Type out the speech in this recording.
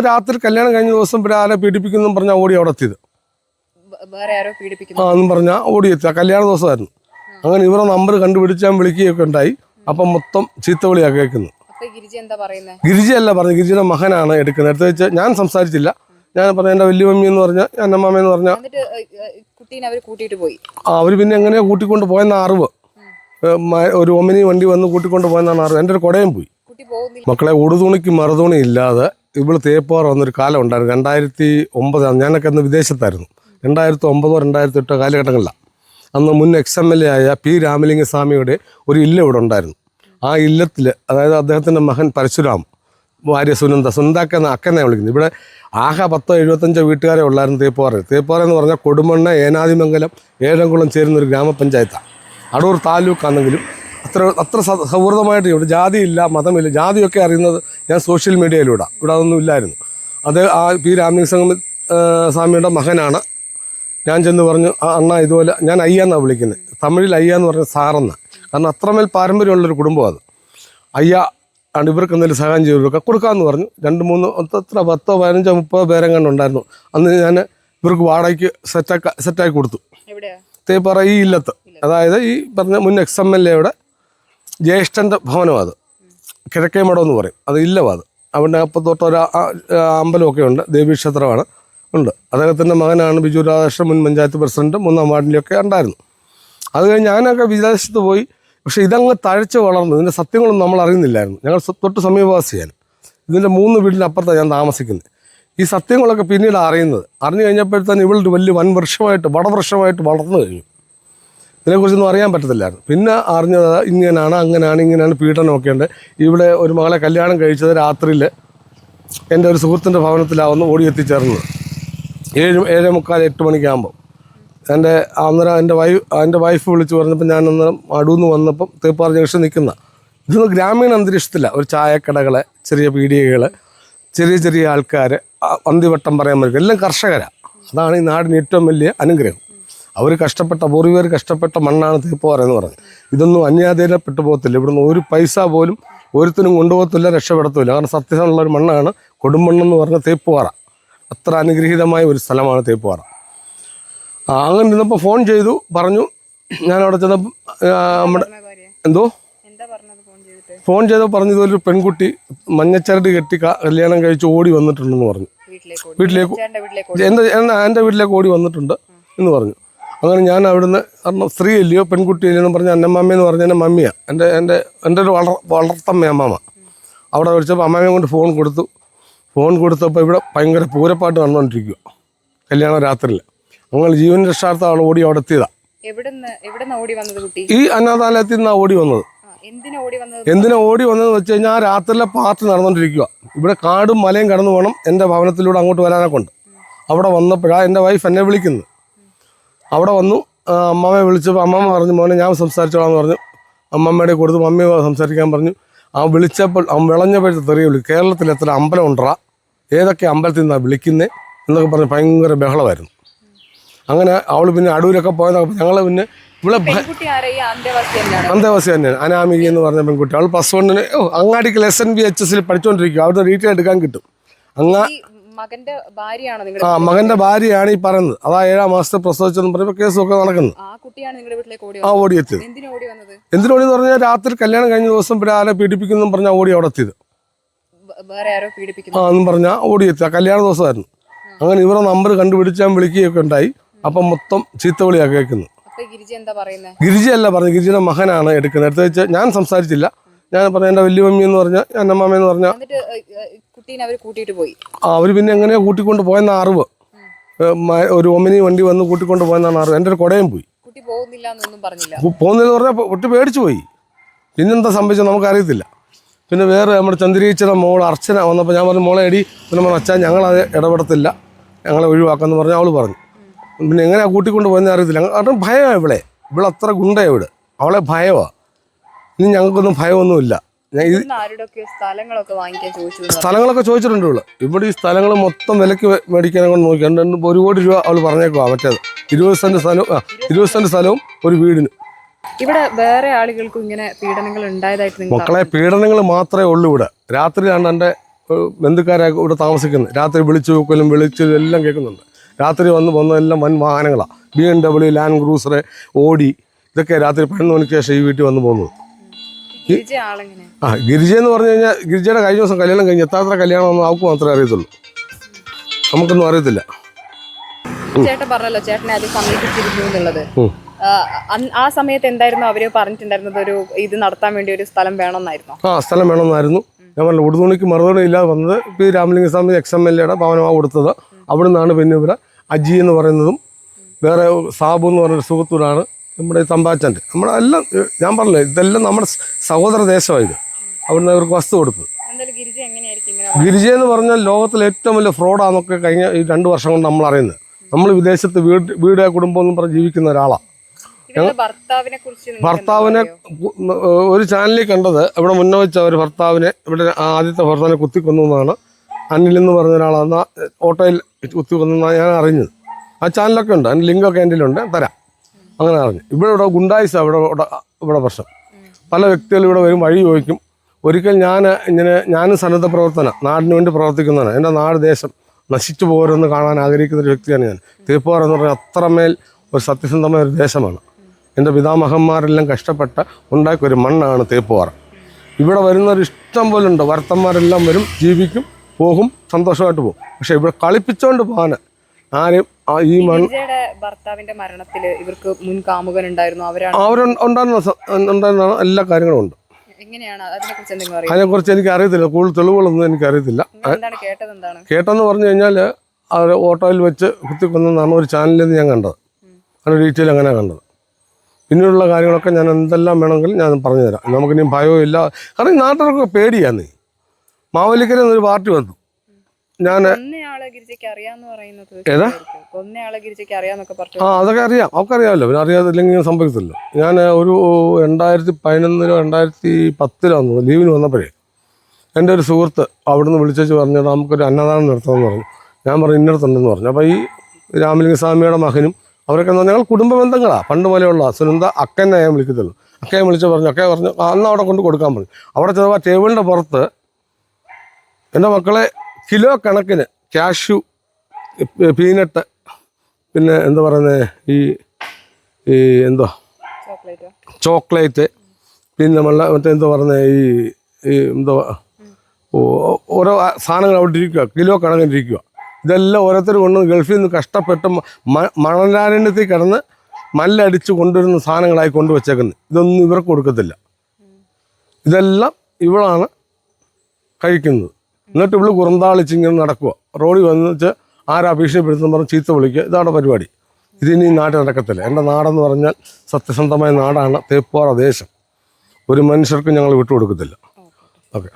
രാത്രി കല്യാണം കഴിഞ്ഞ ദിവസം പിന്നെ ആരെ പീഡിപ്പിക്കുന്നു പറഞ്ഞാൽ ഓടി അവിടെ എത്തിയത്. എന്നും പറഞ്ഞാൽ ഓടിയെത്തി. കല്യാണ ദിവസമായിരുന്നു. അങ്ങനെ ഇവരുടെ നമ്പർ കണ്ടുപിടിച്ചാൽ വിളിക്കുകയൊക്കെ ഉണ്ടായി. അപ്പം മൊത്തം ചീത്തവിളിയാണ് കേൾക്കുന്നത്. ഗിരിജയല്ല പറഞ്ഞു, ഗിരിജയുടെ മകനാണ് എടുക്കുന്നത്. എടുത്ത് വെച്ച് ഞാൻ സംസാരിച്ചില്ല. ഞാൻ പറഞ്ഞ എൻ്റെ വലിയ മമ്മി എന്ന് പറഞ്ഞാൽ എൻ്റെ അമ്മ എന്ന് പറഞ്ഞാൽ അവർ പിന്നെ എങ്ങനെയാ കൂട്ടിക്കൊണ്ട് പോയെന്ന അറിവ്. ഒരു ഒമിനി വണ്ടി വന്ന് കൂട്ടിക്കൊണ്ട് പോയെന്നാണ് അറിവ്. എൻ്റെ ഒരു കുടയും പോയി. മക്കളെ ഉടുതുണിക്ക് മറുതുണി ഇല്ലാതെ ഇവള് തേപ്പാറ വന്നൊരു കാലം ഉണ്ടായിരുന്നു. 2009 ഞാനൊക്കെ അന്ന് വിദേശത്തായിരുന്നു. 2009 2008 കാലഘട്ടങ്ങളിലാണ്. അന്ന് മുൻ XMLA ആയ P. രാമലിംഗസ്വാമിയുടെ ഒരു ഇല്ല ഇവിടെ ഉണ്ടായിരുന്നു. ആ ഇല്ലത്തിൽ, അതായത് അദ്ദേഹത്തിൻ്റെ മകൻ പരശുരാം, ഭാര്യ സുനന്ദാക്കെന്ന അക്കെന്നെ വിളിക്കുന്നത്. ഇവിടെ ആകെ 10-75 വീട്ടുകാരെ ഉള്ളായിരുന്നു തേപ്പാറ. തേപ്പാറ എന്ന് പറഞ്ഞാൽ കൊടുമണ്ണ, ഏനാദിമംഗലം, ഏഴംകുളം ചേരുന്ന ഒരു ഗ്രാമപഞ്ചായത്താണ്. അടൂർ താലൂക്കാണെങ്കിലും അത്ര സൗഹൃദമായിട്ട് ഇവിടെ ജാതിയില്ല, മതമില്ല. ജാതിയൊക്കെ അറിയുന്നത് ഞാൻ സോഷ്യൽ മീഡിയയിലൂടെ. ഇവിടെ അതൊന്നും ഇല്ലായിരുന്നു. അത് ആ P. രാമലിംഗസ്വാമിയുടെ മകനാണ്. ഞാൻ ചെന്ന് പറഞ്ഞു, അണ്ണ ഇതുപോലെ, ഞാൻ അയ്യ എന്നാണ് വിളിക്കുന്നത്. തമിഴിൽ അയ്യ എന്ന് പറഞ്ഞാൽ സാറെന്ന. കാരണം അത്രമേൽ പാരമ്പര്യമുള്ളൊരു കുടുംബം അത്. അയ്യ ആണ്, ഇവർക്ക് എന്തെങ്കിലും സഹായം ചെയ്തു കൊടുക്കാമെന്ന് പറഞ്ഞു. 2-3 10 15 30 പേരെങ്ങാണ്ട് ഉണ്ടായിരുന്നു. അന്ന് ഞാൻ ഇവർക്ക് വാടകയ്ക്ക് സെറ്റാക്കി കൊടുത്തു. തേപ്പാറ ഈ ഇല്ലത്ത്, അതായത് ഈ പറഞ്ഞ മുൻ XMLAയുടെ ജ്യേഷ്ഠൻ്റെ ഭവനം. അത് കിഴക്കേമടം എന്ന് പറയും. അത് ഇല്ലവാ. അത് അവിടെ അപ്പത്തൊട്ടൊരു അമ്പലമൊക്കെ ഉണ്ട്, ദേവീക്ഷേത്രമാണ് ഉണ്ട്. അദ്ദേഹത്തിൻ്റെ മകനാണ് ബിജു രാധാകൃഷ്ണൻ, മുൻ പഞ്ചായത്ത് പ്രസിഡന്റ്, 3ാം വാർഡിലൊക്കെ ഉണ്ടായിരുന്നു. അത് കഴിഞ്ഞ് ഞാനൊക്കെ വിദേശത്ത് പോയി. പക്ഷേ ഇതങ്ങ് തഴച്ച് വളർന്നു. ഇതിൻ്റെ സത്യങ്ങളൊന്നും നമ്മൾ അറിയുന്നില്ലായിരുന്നു. ഞങ്ങൾ തൊട്ട് സമീപവാസിയാണ്. ഇതിൻ്റെ 3 വീടിനപ്പുറത്താണ് ഞാൻ താമസിക്കുന്നത്. ഈ സത്യങ്ങളൊക്കെ പിന്നീട് അറിയുന്നത്. അറിഞ്ഞു കഴിഞ്ഞപ്പോഴത്തേന് ഇവളുടെ വലിയ വടവൃക്ഷമായിട്ട് വളർന്നു കഴിഞ്ഞു. ഇതിനെക്കുറിച്ചൊന്നും അറിയാൻ പറ്റത്തില്ലായിരുന്നു. പിന്നെ അറിഞ്ഞത് ഇങ്ങനെയാണ്, ഇങ്ങനെയാണ് പീഡനമൊക്കെ ഉണ്ട്. ഇവിടെ ഒരു മകളെ കല്യാണം കഴിച്ചത് രാത്രിയിൽ എൻ്റെ ഒരു സുഹൃത്തിൻ്റെ ഭവനത്തിലാവുന്നു ഓടി എത്തിച്ചേർന്നത്. 7:45 8 മണിക്കാകുമ്പോൾ അന്നേരം എൻ്റെ വൈഫ് വിളിച്ച് പറഞ്ഞപ്പോൾ ഞാൻ അന്നേരം അടുന്ന് വന്നപ്പം തേപ്പാറ ജംഗ്ഷൻ നിൽക്കുന്ന ഇതൊന്നും ഗ്രാമീണ അന്തരീക്ഷത്തില്ല. ഒരു ചായക്കടകൾ, ചെറിയ പീടികകൾ, ചെറിയ ആൾക്കാർ, അന്തിവട്ടം പറയാൻ പറ്റും, എല്ലാം കർഷകരാണ്. അതാണ് ഈ നാടിന് ഏറ്റവും വലിയ അനുഗ്രഹം. അവർ പൂർവികർ കഷ്ടപ്പെട്ട മണ്ണാണ് തേപ്പാറ എന്ന് പറഞ്ഞത്. ഇതൊന്നും അന്യാധീനപ്പെട്ടു പോകത്തില്ല. ഇവിടുന്ന് ഒരു പൈസ പോലും ഒരുത്തിനും കൊണ്ടുപോകത്തില്ല, രക്ഷപ്പെടത്തില്ല. കാരണം സത്യമുള്ളൊരു മണ്ണാണ് കൊടുമണ്ണെന്ന് പറഞ്ഞ തേപ്പാറ. അത്ര അനുഗ്രഹീതമായ ഒരു സ്ഥലമാണ് തേപ്പാറ. അങ്ങനെ ഇരുന്നപ്പോൾ ഫോൺ ചെയ്തു, പറഞ്ഞു. ഞാനവിടെ ചെന്നപ്പോൾ ഫോൺ ചെയ്തപ്പോൾ പറഞ്ഞു, ഇതൊരു പെൺകുട്ടി മഞ്ഞച്ചരട് കെട്ടി കല്യാണം കഴിച്ച് ഓടി വന്നിട്ടുണ്ടെന്ന് പറഞ്ഞു. എൻ്റെ വീട്ടിലേക്ക് ഓടി വന്നിട്ടുണ്ട് എന്ന് പറഞ്ഞു. അങ്ങനെ ഞാൻ അവിടുന്ന്, കാരണം സ്ത്രീ അല്ലയോ പെൺകുട്ടി അല്ലയോ പറഞ്ഞ് അന്നമ്മ എന്ന് പറഞ്ഞ എൻ്റെ മമ്മിയാണ്, എൻ്റെ ഒരു വളർത്തമ്മ അമ്മമ്മ. അവിടെ വിളിച്ചപ്പോൾ അമ്മമ്മയെ കൊണ്ട് ഫോൺ കൊടുത്തപ്പോൾ ഇവിടെ ഭയങ്കര പൂരപ്പാട്ട് നടന്നുകൊണ്ടിരിക്കുക കല്യാണം രാത്രിയിൽ. അങ്ങനെ ജീവൻ രക്ഷാർത്ഥം അവൾ ഓടി അവിടെ എത്തിയതാണ്. ഈ അനാഥാലയത്തിൽ നിന്നാണ് ഓടി വന്നത്. എന്തിനാ ഓടി വന്നതെന്ന് വെച്ച് കഴിഞ്ഞാൽ ആ രാത്രിയിലെ പാർട്ടി നടന്നുകൊണ്ടിരിക്കുക. ഇവിടെ കാടും മലയും കടന്നു വേണം എൻ്റെ ഭവനത്തിലൂടെ അങ്ങോട്ട് വരാനൊക്കെ ഉണ്ട്. അവിടെ വന്നപ്പോഴാണ് എൻ്റെ വൈഫ് എന്നെ വിളിക്കുന്നത്. അവിടെ വന്നു. അമ്മമ്മയെ വിളിച്ചപ്പോൾ അമ്മമ്മ പറഞ്ഞു, മോനെ ഞാൻ സംസാരിച്ചോളാം എന്ന് പറഞ്ഞു. അമ്മമ്മയുടെ കൊടുത്ത് മമ്മിയെ സംസാരിക്കാൻ പറഞ്ഞു. വിളിച്ചപ്പോൾ വിളഞ്ഞപ്പോഴത്തെ തെറിയ വിളിക്കും, കേരളത്തിൽ എത്ര അമ്പലം ഉണ്ടാ, ഏതൊക്കെ അമ്പലത്തിൽ നിന്നാണ് വിളിക്കുന്നത് എന്നൊക്കെ പറഞ്ഞ് ഭയങ്കര ബഹളമായിരുന്നു. അങ്ങനെ അവൾ പിന്നെ അടൂരൊക്കെ പോയതൊക്കെ ഞങ്ങൾ പിന്നെ ഇവിടെ അന്തേവാസി തന്നെയാണ്. അനാമിക എന്ന് പറഞ്ഞ പെൺകുട്ടി. അവൾ +1 അങ്ങാടിക്കൽ SNBHS പഠിച്ചുകൊണ്ടിരിക്കുക. അവിടുത്തെ ഡീറ്റെയിൽ എടുക്കാൻ കിട്ടും. മകന്റെ ഭാര്യയാണ് ഈ പറയുന്നത്. അതാ 7ാം മാസത്തെ പ്രസവിച്ചെന്ന് പറയുമ്പോൾ കേസൊക്കെ നടക്കുന്നു. ഓടിയെത്തിയത് എന്തിനോടിയെന്ന് പറഞ്ഞാൽ രാത്രി കല്യാണം കഴിഞ്ഞ ദിവസം പിന്നെ ആരെ പീഡിപ്പിക്കുന്നു പറഞ്ഞാൽ ഓടി അവിടെ എത്തിയത്. എന്നും പറഞ്ഞാൽ ഓടിയെത്തി. കല്യാണ ദിവസമായിരുന്നു. അങ്ങനെ ഇവരുടെ നമ്പർ കണ്ടുപിടിച്ചാൽ വിളിക്കുകയൊക്കെ ഉണ്ടായി. അപ്പം മൊത്തം ചീത്തവിളിയാണ് കേൾക്കുന്നത്. ഗിരിജയല്ല പറഞ്ഞു, ഗിരിജയുടെ മകനാണ് എടുക്കുന്നത്. എടുത്ത് വെച്ച് ഞാൻ സംസാരിച്ചില്ല. ഞാൻ പറഞ്ഞ എൻ്റെ വലിയ മമ്മി എന്ന് പറഞ്ഞാൽ എൻ്റെ അമ്മ എന്ന് പറഞ്ഞാൽ അവർ പിന്നെ എങ്ങനെയാ കൂട്ടിക്കൊണ്ട് പോയെന്ന അറിവ്. ഒരു ഒമിനി വണ്ടി വന്ന് കൂട്ടിക്കൊണ്ട് പോയെന്നാണ് അറിവ്. എൻ്റെ ഒരു കുടയും പോയി. പോകുന്നില്ലെന്ന് പറഞ്ഞാൽ കുട്ടി പേടിച്ചു പോയി. പിന്നെന്താ സംഭവിച്ചത് നമുക്കറിയത്തില്ല. പിന്നെ വേറെ നമ്മുടെ ചന്ദ്രീച്ചയുടെ മോൾ അർച്ചന വന്നപ്പോൾ ഞാൻ പറഞ്ഞു, മോളെ എടി പിന്നെ പറഞ്ഞു, അച്ഛാ ഞങ്ങളത് ഇടപെടത്തില്ല, ഞങ്ങളെ ഒഴിവാക്കാമെന്ന് പറഞ്ഞ് അവൾ പറഞ്ഞു. പിന്നെ എങ്ങനെയാണ് കൂട്ടിക്കൊണ്ട് പോയെന്ന് അറിയത്തില്ല. കാരണം ഭയമാണ് ഇവിടെ അത്ര ഗുണ്ടയാണ് ഇവിടെ. അവളെ ഭയമാണ്. ഇനി ഞങ്ങൾക്കൊന്നും ഭയമൊന്നുമില്ല. സ്ഥലങ്ങളൊക്കെ ചോദിച്ചിട്ടുണ്ട് ഇവള്. ഇവിടെ ഈ സ്ഥലങ്ങൾ മൊത്തം വിലക്ക് മേടിക്കാനെ കൊണ്ട് നോക്കി 1 കോടി രൂപ അവൾ പറഞ്ഞേക്കുവാ. മറ്റേത് 20 സെന്റ് സ്ഥലവും ഒരു വീടിന്. ഇവിടെ വേറെ ആളുകൾക്കും ഇങ്ങനെ പീഡനങ്ങൾ ഉണ്ടായതായിട്ട് മക്കളെ പീഡനങ്ങൾ മാത്രമേ ഉള്ളൂ ഇവിടെ. രാത്രിയാണ് എൻ്റെ ബന്ധുക്കാരെ ഇവിടെ താമസിക്കുന്നത്. രാത്രി വിളിച്ചു നോക്കലും വിളിച്ചതും എല്ലാം കേൾക്കുന്നുണ്ട്. രാത്രി വന്നതെല്ലാം വൻ വാഹനങ്ങളാണ്. BMW, ലാൻഡ് ക്രൂസർ, ഓടി, ഇതൊക്കെ രാത്രി 11 മണിക്ക് ശേഷം ഈ വീട്ടിൽ വന്ന് പോകുന്നത്. ഗിരിജ എന്ന് പറഞ്ഞു കഴിഞ്ഞാൽ ഗിരിജയുടെ കഴിഞ്ഞ ദിവസം കല്യാണം കഴിഞ്ഞ് എത്താത്ര കല്യാണം അവർക്ക് മാത്രമേ അറിയത്തുള്ളൂ, നമുക്കൊന്നും അറിയത്തില്ല. ചേട്ടൻ പറഞ്ഞല്ലോ ചേട്ടനെ അത് സമീപിച്ചിരുന്നു എന്നുള്ളത്. ആ സമയത്ത് എന്തായിരുന്നു അവര് പറഞ്ഞിട്ടുണ്ടായിരുന്നത്? ഒരു ഇത് നടത്താൻ വേണ്ടി ഒരു സ്ഥലം വേണമെന്നായിരുന്നു. സ്ഥലം വേണമെന്നായിരുന്നു. ഞാൻ പറഞ്ഞു ഉടുതുണിക്ക് മറുതുണി ഇല്ലാതെ വന്നത് പി രാമലിംഗസ്വാമി XMLA ഭവനമാണ് കൊടുത്തത്. അവിടെ നിന്നാണ് പിന്നെ ഇവിടെ അജി എന്ന് പറയുന്നതും വേറെ സാബു എന്ന് പറഞ്ഞൊരു സുഹൃത്തൂരാണ് നമ്മുടെ തമ്പാച്ചൻ്റെ. നമ്മുടെ എല്ലാം ഞാൻ പറഞ്ഞില്ല, ഇതെല്ലാം നമ്മുടെ സഹോദര ദേശമായത്. അവിടുന്ന് അവർക്ക് വസ്തു കൊടുത്തു. ഗിരിജ എന്ന് പറഞ്ഞാൽ ലോകത്തിലെ ഏറ്റവും വലിയ ഫ്രോഡാന്നൊക്കെ കഴിഞ്ഞ ഈ 2 വർഷം കൊണ്ട് നമ്മൾ അറിയുന്നത്. നമ്മൾ വിദേശത്ത് വീട് കുടുംബം എന്നും പറഞ്ഞ് ജീവിക്കുന്ന ഒരാളാണ്. ഭർത്താവിനെ ഒരു ചാനലിൽ കണ്ടത് ഇവിടെ മുന്നേ വെച്ച ഒരു ഭർത്താവിനെ ഇവിടെ ആദ്യത്തെ ഭർത്താവിനെ കുത്തിക്കൊന്നു എന്നാണ്. അനിൽ എന്ന് പറഞ്ഞ ഒരാളാണ് ഓട്ടോയിൽ കുത്തിക്കൊന്നാണ് ഞാൻ അറിഞ്ഞത്. ആ ചാനലൊക്കെ ഉണ്ട്, അതിൻ്റെ ലിങ്കൊക്കെ എൻ്റെ ഉണ്ട്, തരാം. അങ്ങനെ അറിഞ്ഞു. ഇവിടെ ഗുണ്ടായിസ ഇവിടെ പ്രശ്നം. പല വ്യക്തികളും ഇവിടെ വരും, വഴി ചോദിക്കും. ഒരിക്കൽ ഞാനും സന്നദ്ധ പ്രവർത്തനം നാടിന് വേണ്ടി പ്രവർത്തിക്കുന്നതാണ്. എൻ്റെ നാട് ദേശം നശിച്ചു പോരെന്ന് കാണാൻ ആഗ്രഹിക്കുന്ന ഒരു വ്യക്തിയാണ് ഞാൻ. തേപ്പുപാറ എന്ന് പറഞ്ഞാൽ അത്രമേൽ ഒരു സത്യസന്ധമായ ഒരു ദേശമാണ്. എൻ്റെ പിതാമഹന്മാരെല്ലാം കഷ്ടപ്പെട്ട് ഉണ്ടാക്കിയ ഒരു മണ്ണാണ് തേപ്പുപാറ. ഇവിടെ വരുന്നവർ ഇഷ്ടം പോലെ ഉണ്ട്. ഭർത്തന്മാരെല്ലാം വരും, ജീവിക്കും, പോകും, സന്തോഷമായിട്ട് പോകും. പക്ഷെ ഇവിടെ കളിപ്പിച്ചുകൊണ്ട് പോകാൻ ആരും ഈ ഭർത്താവിന്റെ മരണത്തിൽ ഇവർക്ക് മുൻ കാമുകൻ ഉണ്ടായിരുന്നു, അവരുണ്ടായിരുന്ന എല്ലാ കാര്യങ്ങളും ഉണ്ട്. അതിനെക്കുറിച്ച് എനിക്ക് അറിയത്തില്ല, കൂടുതൽ തെളിവുകളൊന്നും എനിക്കറിയത്തില്ല. കേട്ടെന്ന് പറഞ്ഞു കഴിഞ്ഞാൽ അവർ ഓട്ടോയിൽ വെച്ച് കുത്തിക്കൊന്നാണ് ഒരു ചാനലിൽ നിന്ന് ഞാൻ കണ്ടത്. അതിൻ്റെ ഡീറ്റെയിൽ അങ്ങനെ കണ്ടത്. പിന്നീടുള്ള കാര്യങ്ങളൊക്കെ ഞാൻ എന്തെല്ലാം വേണമെങ്കിലും ഞാൻ പറഞ്ഞുതരാം. നമുക്കിനി ഭയവും ഇല്ല. കാരണം ഈ നാട്ടുകാർക്ക് പേടിയാണ്. മാവേലിക്കര എന്നൊരു പാർട്ടി വന്നു. അതൊക്കെ അറിയാം, അവർക്കറിയാമല്ലോ. പിന്നെ അറിയാതില്ലെങ്കിൽ സംഭവിച്ചല്ലോ. ഞാൻ ഒരു 2011 2010 ലീവിന് വന്നപ്പോഴേ എൻ്റെ ഒരു സുഹൃത്ത് അവിടുന്ന് വിളിച്ചു പറഞ്ഞാൽ നമുക്കൊരു അന്നദാനം നടത്തണമെന്ന് പറഞ്ഞു. ഞാൻ പറഞ്ഞു ഇന്നടത്തുണ്ടെന്ന് പറഞ്ഞു. അപ്പോൾ ഈ രാമലിംഗസ്വാമിയുടെ മകനും അവരൊക്കെ ഞങ്ങൾ കുടുംബ ബന്ധങ്ങളാണ്. പണ്ട് പോലെയുള്ള സുനന്ദ അക്കനെ ഞാൻ വിളിക്കത്തുള്ളൂ. അക്കയെ വിളിച്ച് പറഞ്ഞു, അക്കയെ പറഞ്ഞു അന്ന് അവിടെ കൊണ്ട് കൊടുക്കാൻ പറഞ്ഞു. അവിടെ ചെറുപ്പം ടേബിളിൻ്റെ പുറത്ത് എൻ്റെ മക്കളെ കിലോ കണക്കിന് കാഷ്യൂ, പീനട്ട്, പിന്നെ എന്താ പറയുന്നത് ഈ ചോക്ലേറ്റ്, പിന്നെ നമ്മളെ മറ്റെന്താ പറയുന്നത് ഈ എന്താ ഓരോ സാധനങ്ങൾ അവിടെ ഇരിക്കുക, കിലോ കണക്കിനിരിക്കുക. ഇതെല്ലാം ഓരോരുത്തർ കൊണ്ട് ഗൾഫിൽ നിന്ന് കഷ്ടപ്പെട്ട് മണലാരണ്യത്തിൽ കിടന്ന് മല്ലടിച്ച് കൊണ്ടുവരുന്ന സാധനങ്ങളായി കൊണ്ടുവച്ചേക്കുന്നത്. ഇതൊന്നും ഇവർക്ക് കൊടുക്കത്തില്ല. ഇതെല്ലാം ഇവളാണ് കഴിക്കുന്നത്. എന്നിട്ട് ഇവള് കുറുന്താളിച്ചിങ്ങനെ നടക്കുക. റോഡിൽ വന്ന് വെച്ച് ആരാ ഭീഷണിപ്പെടുത്തുന്ന പറഞ്ഞ് ചീത്ത വിളിക്കുക. ഇതാണ് പരിപാടി. ഇതിനി നാട്ടിൽ നടക്കത്തില്ല. എൻ്റെ നാടെന്ന് പറഞ്ഞാൽ സത്യസന്ധമായ നാടാണ് തേപ്പുപാറ ദേശം. ഒരു മനുഷ്യർക്കും ഞങ്ങൾ വിട്ടുകൊടുക്കത്തില്ല. ഓക്കെ.